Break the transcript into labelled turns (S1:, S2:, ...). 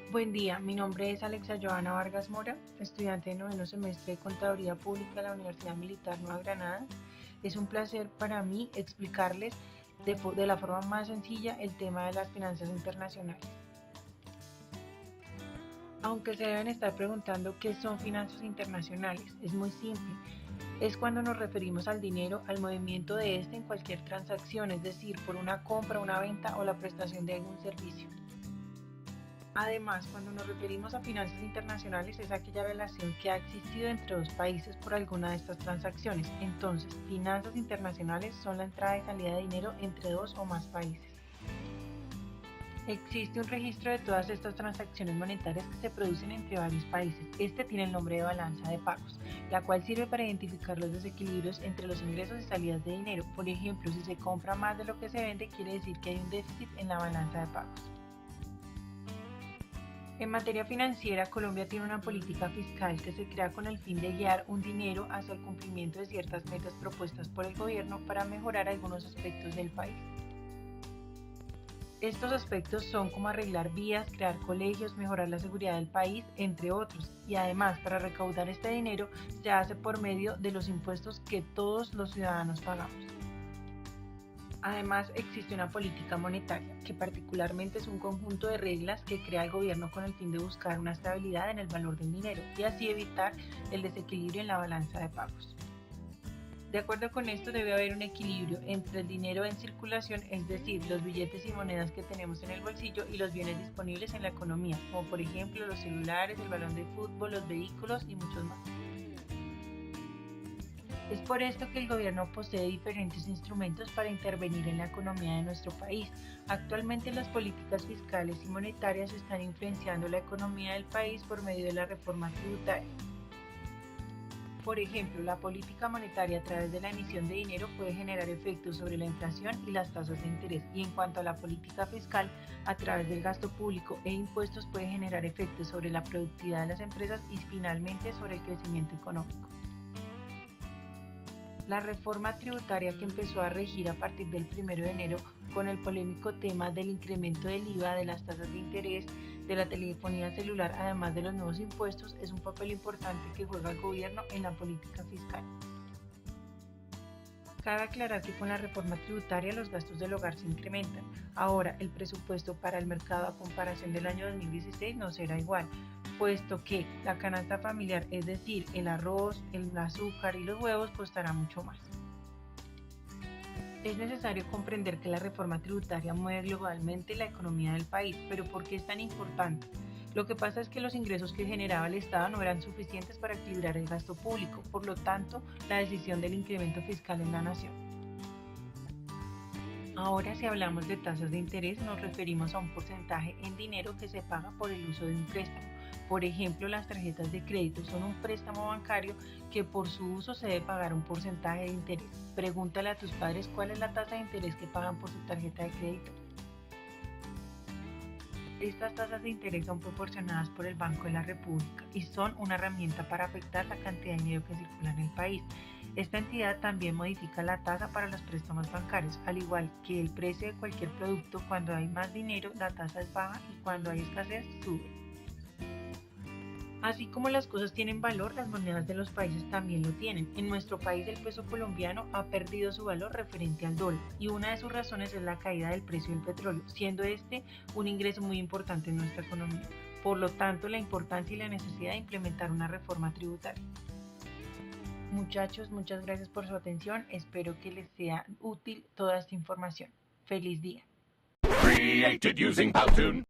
S1: Buen día, mi nombre es Alexa Joana Vargas Mora, estudiante de noveno semestre de Contaduría Pública de la Universidad Militar Nueva Granada. Es un placer para mí explicarles de la forma más sencilla el tema de las finanzas internacionales. Aunque se deben estar preguntando qué son finanzas internacionales, es muy simple. Es cuando nos referimos al dinero, al movimiento de este en cualquier transacción, es decir, por una compra, una venta o la prestación de algún servicio. Además, cuando nos referimos a finanzas internacionales es aquella relación que ha existido entre dos países por alguna de estas transacciones. Entonces, finanzas internacionales son la entrada y salida de dinero entre dos o más países. Existe un registro de todas estas transacciones monetarias que se producen entre varios países. Este tiene el nombre de balanza de pagos, la cual sirve para identificar los desequilibrios entre los ingresos y salidas de dinero. Por ejemplo, si se compra más de lo que se vende, quiere decir que hay un déficit en la balanza de pagos. En materia financiera, Colombia tiene una política fiscal que se crea con el fin de guiar un dinero hacia el cumplimiento de ciertas metas propuestas por el gobierno para mejorar algunos aspectos del país. Estos aspectos son como arreglar vías, crear colegios, mejorar la seguridad del país, entre otros. Y además, para recaudar este dinero se hace por medio de los impuestos que todos los ciudadanos pagamos. Además, existe una política monetaria, que particularmente es un conjunto de reglas que crea el gobierno con el fin de buscar una estabilidad en el valor del dinero y así evitar el desequilibrio en la balanza de pagos. De acuerdo con esto, debe haber un equilibrio entre el dinero en circulación, es decir, los billetes y monedas que tenemos en el bolsillo, y los bienes disponibles en la economía, como por ejemplo los celulares, el balón de fútbol, los vehículos y muchos más. Es por esto que el gobierno posee diferentes instrumentos para intervenir en la economía de nuestro país. Actualmente las políticas fiscales y monetarias están influenciando la economía del país por medio de la reforma tributaria. Por ejemplo, la política monetaria a través de la emisión de dinero puede generar efectos sobre la inflación y las tasas de interés, y en cuanto a la política fiscal, a través del gasto público e impuestos puede generar efectos sobre la productividad de las empresas y finalmente sobre el crecimiento económico. La reforma tributaria que empezó a regir a partir del 1 de enero con el polémico tema del incremento del IVA, de las tasas de interés, de la telefonía celular, además de los nuevos impuestos, es un papel importante que juega el gobierno en la política fiscal. Cabe aclarar que con la reforma tributaria los gastos del hogar se incrementan. Ahora, el presupuesto para el mercado a comparación del año 2016 no será igual, puesto que la canasta familiar, es decir, el arroz, el azúcar y los huevos, costará mucho más. Es necesario comprender que la reforma tributaria mueve globalmente la economía del país, pero ¿por qué es tan importante? Lo que pasa es que los ingresos que generaba el Estado no eran suficientes para equilibrar el gasto público, por lo tanto, la decisión del incremento fiscal en la nación. Ahora, si hablamos de tasas de interés, nos referimos a un porcentaje en dinero que se paga por el uso de un préstamo. Por ejemplo, las tarjetas de crédito son un préstamo bancario que por su uso se debe pagar un porcentaje de interés. Pregúntale a tus padres cuál es la tasa de interés que pagan por su tarjeta de crédito. Estas tasas de interés son proporcionadas por el Banco de la República y son una herramienta para afectar la cantidad de dinero que circula en el país. Esta entidad también modifica la tasa para los préstamos bancarios, al igual que el precio de cualquier producto. Cuando hay más dinero, la tasa es baja y cuando hay escasez, sube. Así como las cosas tienen valor, las monedas de los países también lo tienen. En nuestro país el peso colombiano ha perdido su valor referente al dólar y una de sus razones es la caída del precio del petróleo, siendo este un ingreso muy importante en nuestra economía. Por lo tanto, la importancia y la necesidad de implementar una reforma tributaria. Muchachos, muchas gracias por su atención. Espero que les sea útil toda esta información. ¡Feliz día!
S2: Created using Powtoon.